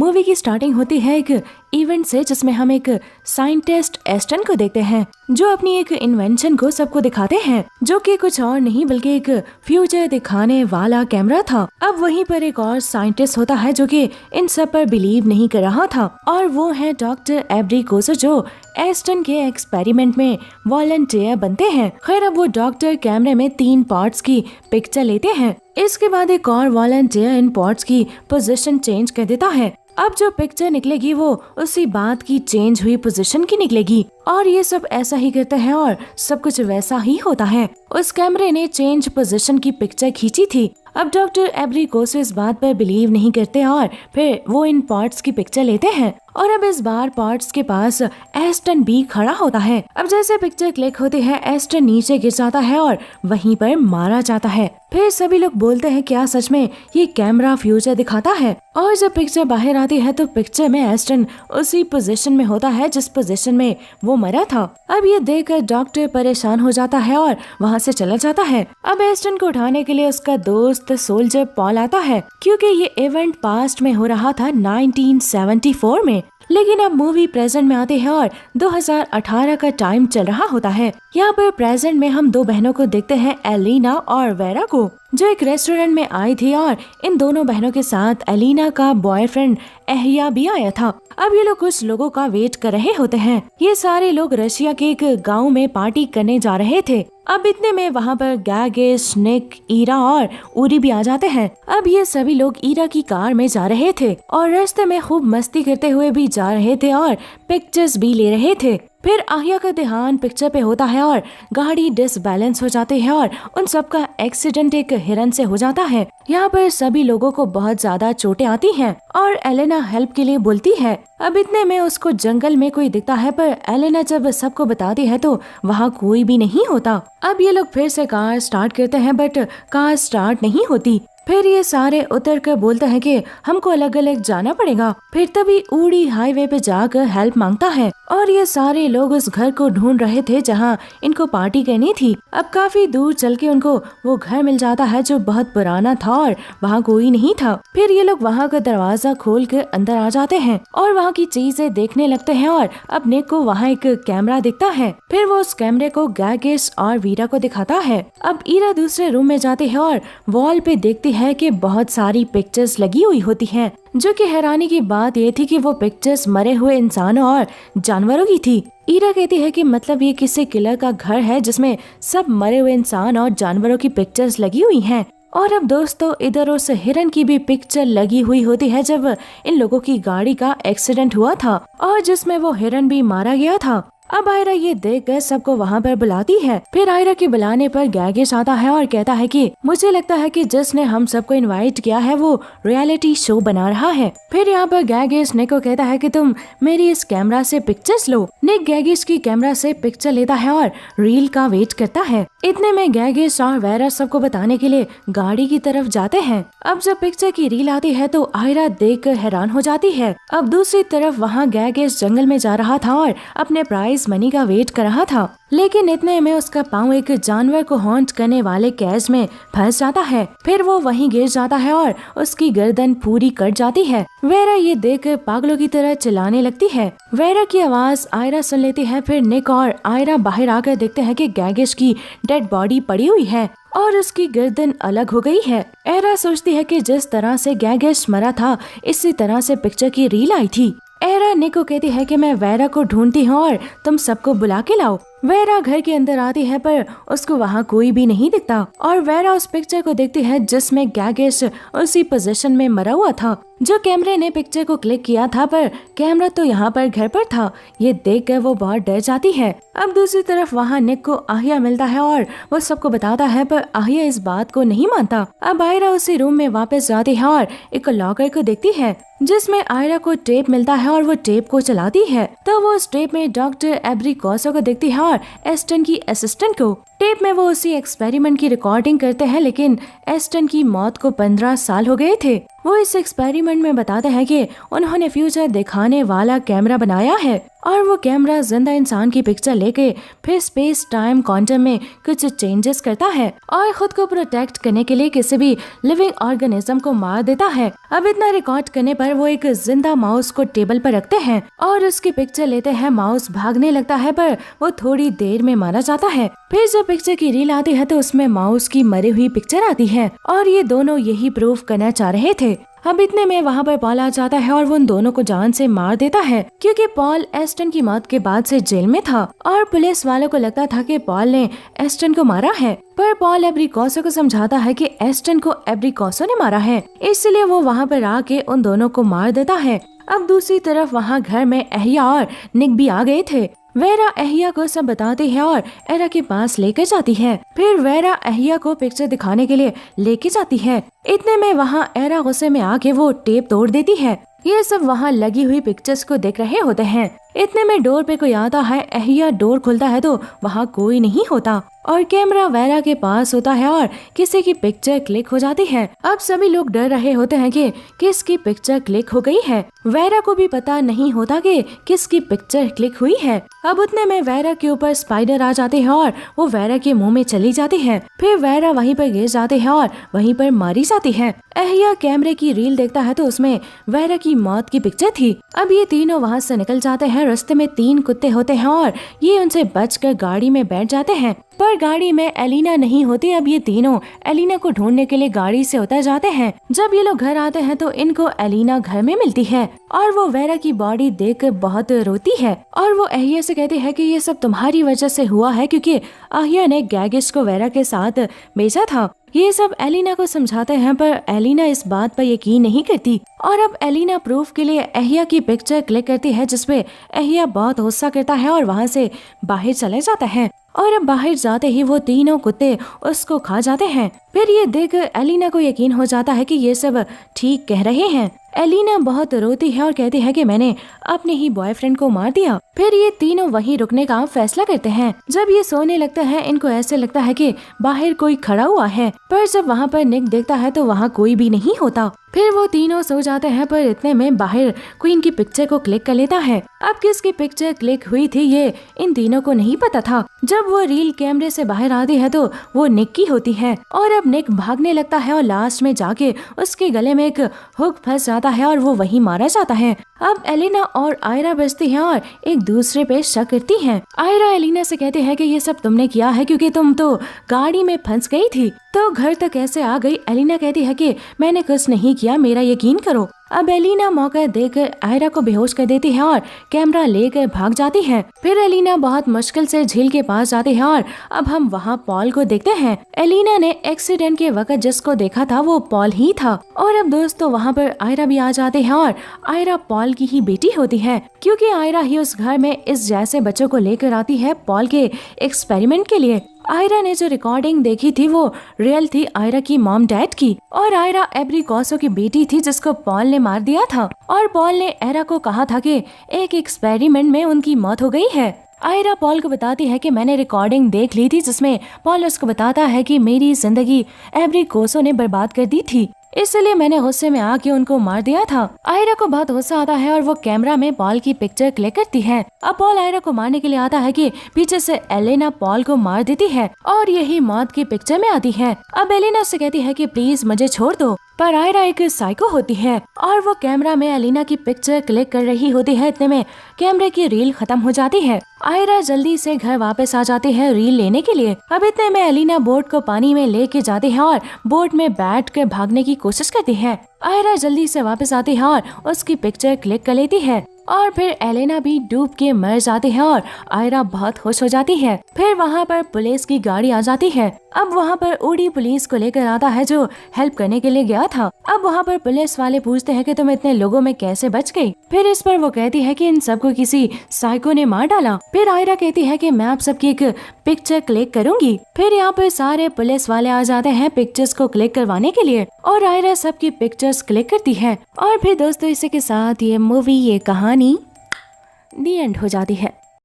Movie की starting होती है एक इवेंट से, जिसमें हम एक साइंटिस्ट एस्टन को देखते हैं जो अपनी एक इन्वेंशन को सबको दिखाते हैं, जो कि कुछ और नहीं बल्कि एक फ्यूचर दिखाने वाला कैमरा था। अब वहीं पर एक और साइंटिस्ट होता है जो कि इन सब पर बिलीव नहीं कर रहा था, और वो है डॉक्टर एब्री कोसो, जो एस्टन के एक्सपेरिमेंट में वॉलंटियर बनते हैं। खैर, अब वो डॉक्टर कैमरे में 3 पार्ट्स की पिक्चर लेते हैं। इसके बाद एक और वॉलंटियर इन पार्ट्स की पोजीशन चेंज कर देता है। अब जो पिक्चर निकलेगी वो उसी बात की चेंज हुई पोजीशन की निकलेगी, और ये सब ऐसा ही करते हैं और सब कुछ वैसा ही होता है। उस कैमरे ने चेंज पोजीशन की पिक्चर खींची थी। अब डॉक्टर एब्री कोसो इस बात पर बिलीव नहीं करते और फिर वो इन पार्ट्स की पिक्चर लेते हैं, और अब इस बार पार्ट्स के पास एस्टन भी खड़ा होता है। अब जैसे पिक्चर क्लिक होती है, एस्टन नीचे गिर जाता है और वहीं पर मारा जाता है। फिर सभी लोग बोलते हैं क्या सच में ये कैमरा फ्यूचर दिखाता है, और जब पिक्चर बाहर आती है तो पिक्चर में एस्टन उसी पोजीशन में होता है जिस पोजीशन में वो मरा था। अब ये देखकर डॉक्टर परेशान हो जाता है और वहाँ से चला जाता है। अब एस्टन को उठाने के लिए उसका दोस्त सोल्जर पॉल आता है, क्योंकि ये इवेंट पास्ट में हो रहा था 1974 में। लेकिन अब मूवी प्रेजेंट में आती है और 2018 का टाइम चल रहा होता है। यहाँ पर प्रेजेंट में हम 2 बहनों को देखते हैं, एलिना और वेरा को, जो एक रेस्टोरेंट में आई थी, और इन दोनों बहनों के साथ एलिना का बॉयफ्रेंड एहिया भी आया था। अब ये लोग कुछ लोगों का वेट कर रहे होते हैं। ये सारे लोग रशिया के एक गांव में पार्टी करने जा रहे थे। अब इतने में वहाँ पर गैगिस, निक, ईरा और उरी भी आ जाते हैं। अब ये सभी लोग ईरा की कार में जा रहे थे और रास्ते में खूब मस्ती करते हुए भी जा रहे थे और पिक्चर्स भी ले रहे थे। फिर आहिया का ध्यान पिक्चर पे होता है और गाड़ी डिसबैलेंस हो जाती है और उन सबका एक्सीडेंट एक हिरन से हो जाता है। यहाँ पर सभी लोगों को बहुत ज्यादा चोटें आती हैं और एलेना हेल्प के लिए बोलती है। अब इतने में उसको जंगल में कोई दिखता है, पर एलेना जब सबको बताती है तो वहाँ कोई भी नहीं होता। अब ये लोग फिर से कार स्टार्ट करते हैं, बट कार स्टार्ट नहीं होती। फिर ये सारे उतर कर बोलते हैं कि हमको अलग अलग जाना पड़ेगा। फिर तभी उड़ी हाईवे पे जाकर हेल्प मांगता है, और ये सारे लोग उस घर को ढूंढ रहे थे जहाँ इनको पार्टी करनी थी। अब काफी दूर चल के उनको वो घर मिल जाता है जो बहुत पुराना था और वहाँ कोई नहीं था। फिर ये लोग वहाँ का दरवाजा खोल कर अंदर आ जाते हैं और वहाँ की चीजें देखने लगते हैं, और अब निक को वहाँ एक कैमरा दिखता है। फिर वो उस कैमरे को गैगिस और वीरा को दिखाता है। अब ईरा दूसरे रूम में जाती है और वॉल पे देखती है कि बहुत सारी पिक्चर्स लगी हुई होती हैं, जो कि हैरानी की बात ये थी कि वो पिक्चर्स मरे हुए इंसानों और जानवरों की थी। ईरा कहती है कि मतलब ये किसी किलर का घर है जिसमें सब मरे हुए इंसान और जानवरों की पिक्चर्स लगी हुई हैं। और अब दोस्तों इधर उस हिरन की भी पिक्चर लगी हुई होती है जब इन लोगों की गाड़ी का एक्सीडेंट हुआ था और जिसमें वो हिरन भी मारा गया था। अब आयरा ये देखकर सबको वहाँ पर बुलाती है। फिर आयरा के बुलाने पर गैगिस आता है और कहता है कि मुझे लगता है कि जिसने हम सबको इनवाइट किया है वो रियलिटी शो बना रहा है। फिर यहाँ पर गैगिस निक को कहता है कि तुम मेरी इस कैमरा से पिक्चर्स लो। निक गैगिस की कैमरा से पिक्चर लेता है और रील का वेट करता है। इतने में गैगिस और वेरा सबको बताने के लिए गाड़ी की तरफ जाते हैं। अब जब पिक्चर की रील आती है तो आयरा देखकर हैरान हो जाती है। अब दूसरी तरफ वहाँ गैगिस जंगल में जा रहा था और अपने प्राइज मनी का वेट कर रहा था, लेकिन इतने में उसका पाँव एक जानवर को हॉन्ट करने वाले कैच में फंस जाता है। फिर वो वहीं गिर जाता है और उसकी गर्दन पूरी कट जाती है। वेरा ये देखकर पागलों की तरह चिल्लाने लगती है। वेरा की आवाज आयरा सुन लेती है। फिर निक और आयरा बाहर आकर देखते हैं कि गैगिस की डेड बॉडी पड़ी हुई है और उसकी गर्दन अलग हो गई है। एरा सोचती है कि जिस तरह से गैगिस मरा था इसी तरह से पिक्चर की रील आई थी। एरा निक को कहती है कि मैं वेरा को ढूंढती हूँ और तुम सबको बुला के लाओ। वेरा घर के अंदर आती है पर उसको वहाँ कोई भी नहीं दिखता और वेरा उस पिक्चर को देखती है जिसमें गैगिस उसी पोजीशन में मरा हुआ था। जो कैमरे ने पिक्चर को क्लिक किया था, पर कैमरा तो यहाँ पर घर पर था। ये देखकर वो बहुत डर जाती है। अब दूसरी तरफ वहाँ निक को आहिया मिलता है और वो सबको बताता है, पर आहिया इस बात को नहीं मानता। अब आयरा उसी रूम में वापस जाती है और एक लॉकर को देखती है जिसमें आयरा को टेप मिलता है और वो टेप को चलाती है तो वो उस टेप में डॉक्टर एब्री कोसो को देखती है और एस्टन की असिस्टेंट को। टेप में वो उसी एक्सपेरिमेंट की रिकॉर्डिंग करते हैं, लेकिन एस्टन की मौत को 15 साल हो गए थे वो इस एक्सपेरिमेंट में बताते हैं कि उन्होंने फ्यूचर दिखाने वाला कैमरा बनाया है और वो कैमरा जिंदा इंसान की पिक्चर लेके फिर स्पेस टाइम क्वांटम में कुछ चेंजेस करता है और खुद को प्रोटेक्ट करने के लिए किसी भी लिविंग ऑर्गेनिज्म को मार देता है। अब इतना रिकॉर्ड करने पर वो एक जिंदा माउस को टेबल पर रखते हैं और उसकी पिक्चर लेते हैं। माउस भागने लगता है पर वो थोड़ी देर में मारा जाता है। फिर जब पिक्चर की रील आती है तो उसमें माउस की मरी हुई पिक्चर आती है और ये दोनों यही प्रूफ करना चाह रहे थे। अब इतने में वहाँ पर पॉल आ जाता है और वो उन दोनों को जान से मार देता है क्योंकि पॉल एस्टन की मौत के बाद से जेल में था और पुलिस वालों को लगता था कि पॉल ने एस्टन को मारा है। पर पॉल एब्रिकोसो को समझाता है कि एस्टन को एब्रिकोसो ने मारा है, इसलिए वो वहाँ पर आके उन दोनों को मार देता है। अब दूसरी तरफ वहाँ घर में एहिया और निक भी आ गए थे। वेरा एहिया को सब बताती है और एरा के पास लेकर जाती है। फिर वेरा एहिया को पिक्चर दिखाने के लिए लेके जाती है। इतने में वहाँ एरा गुस्से में आके वो टेप तोड़ देती है। ये सब वहाँ लगी हुई पिक्चर्स को देख रहे होते हैं। इतने में डोर पे कोई आता है। एहिया डोर खुलता है तो वहाँ कोई नहीं होता और कैमरा वेरा के पास होता है और किसी की पिक्चर क्लिक हो जाती है। अब सभी लोग डर रहे होते हैं कि किसकी पिक्चर क्लिक हो गई है। वेरा को भी पता नहीं होता कि किसकी पिक्चर क्लिक हुई है। अब उतने में वेरा के ऊपर स्पाइडर आ जाते हैं और वो वेरा के मुंह में चली जाती है। फिर वेरा वहीं पर गिर जाते हैं और वहीं पर मारी जाती है। एहिया कैमरे की रील देखता है तो उसमें वेरा की मौत की पिक्चर थी। अब ये तीनों वहाँ से निकल जाते हैं। रास्ते में 3 कुत्ते होते हैं और ये उनसे बचकर गाड़ी में बैठ जाते हैं पर गाड़ी में एलिना नहीं होती। अब ये तीनों एलिना को ढूंढने के लिए गाड़ी से उतर जाते हैं। जब ये लोग घर आते हैं तो इनको एलिना घर में मिलती है और वो वेरा की बॉडी देखकर बहुत रोती है और वो एहिया से कहती है कि ये सब तुम्हारी वजह से हुआ है क्योंकि एहिया ने गैगिस को वेरा के साथ भेजा था। ये सब एलिना को समझाते हैं पर एलिना इस बात पर यकीन नहीं करती और अब एलिना प्रूफ के लिए एहिया की पिक्चर क्लिक करती है जिसपे एहिया बहुत गुस्सा करता है और वहाँ से बाहर चले जाता है। और अब बाहर जाते ही वो तीनों कुत्ते उसको खा जाते हैं। फिर ये देख एलिना को यकीन हो जाता है कि ये सब ठीक कह रहे हैं। एलिना बहुत रोती है और कहती है कि मैंने अपने ही बॉयफ्रेंड को मार दिया। फिर ये तीनों वहीं रुकने का फैसला करते हैं। जब ये सोने लगता है इनको ऐसे लगता है कि बाहर कोई खड़ा हुआ है पर जब वहाँ पर निक देखता है तो वहाँ कोई भी नहीं होता। फिर वो तीनों सो जाते हैं पर इतने में बाहर क्वीन की पिक्चर को क्लिक कर लेता है। अब किसकी पिक्चर क्लिक हुई थी ये इन तीनों को नहीं पता था। जब वो रील कैमरे से बाहर आती है तो वो निक की होती है और अब निक भागने लगता है और लास्ट में जाके उसके गले में एक हुक फंस जाता है और वो वहीं मारा जाता है। अब एलिना और आयरा बचती हैं और एक दूसरे पे शक करती हैं। आयरा एलिना से कहते हैं कि ये सब तुमने किया है क्योंकि तुम तो गाड़ी में फंस गई थी तो घर तक कैसे आ गई। एलिना कहती है कि मैंने कुछ नहीं किया, मेरा यकीन करो। अब एलिना मौका देकर आयरा को बेहोश कर देती है और कैमरा लेकर भाग जाती है। फिर एलिना बहुत मुश्किल से झील के पास जाती है और अब हम वहाँ पॉल को देखते हैं। एलिना ने एक्सीडेंट के वक्त जिसको देखा था वो पॉल ही था और अब दोस्तों वहाँ पर आयरा भी आ जाते हैं और आयरा पॉल की ही बेटी होती है क्योंकि आयरा ही उस घर में इस जैसे बच्चों को लेकर आती है पॉल के एक्सपेरिमेंट के लिए। आयरा ने जो रिकॉर्डिंग देखी थी वो रियल थी आयरा की मॉम डैड की और आयरा एब्रिकोसो की बेटी थी जिसको पॉल ने मार दिया था और पॉल ने एरा को कहा था कि एक एक्सपेरिमेंट में उनकी मौत हो गई है। आयरा पॉल को बताती है कि मैंने रिकॉर्डिंग देख ली थी जिसमें पॉल उसको बताता है कि मेरी जिंदगी एब्रिकोसो ने बर्बाद कर दी थी, इसलिए मैंने गुस्से में आके उनको मार दिया था। आयरा को बहुत गुस्सा आता है और वो कैमरा में पॉल की पिक्चर क्लिक करती है। अब पॉल आयरा को मारने के लिए आता है कि पीछे से एलेना पॉल को मार देती है और यही मौत की पिक्चर में आती है। अब एलेना से कहती है कि प्लीज मुझे छोड़ दो पर आयरा एक साइको होती है और वो कैमरा में एलिना की पिक्चर क्लिक कर रही होती है। इतने में कैमरे की रील खत्म हो जाती है। आयरा जल्दी से घर वापस आ जाती है रील लेने के लिए। अब इतने में एलिना बोट को पानी में लेके जाती है और बोट में बैठ कर भागने की कोशिश करती है। आयरा जल्दी से वापस आती है और उसकी पिक्चर क्लिक कर लेती है और फिर एलेना भी डूब के मर जाती है और आयरा बहुत खुश हो जाती है। फिर वहाँ पर पुलिस की गाड़ी आ जाती है। अब वहाँ पर ओडी पुलिस को लेकर आता है जो हेल्प करने के लिए गया था। अब वहाँ पर पुलिस वाले पूछते हैं कि तुम इतने लोगों में कैसे बच गई। फिर इस पर वो कहती है कि इन सबको किसी साइको ने मार डाला। फिर आयरा कहती है कि मैं आप सबकी एक पिक्चर क्लिक करूंगी। फिर यहाँ पर सारे पुलिस वाले आ जाते हैं पिक्चर्स को क्लिक करवाने के लिए और आयरा सबकी पिक्चर्स क्लिक करती है। और फिर दोस्तों इसी के साथ ये मूवी, ये कहानी दी एंड हो जाती है।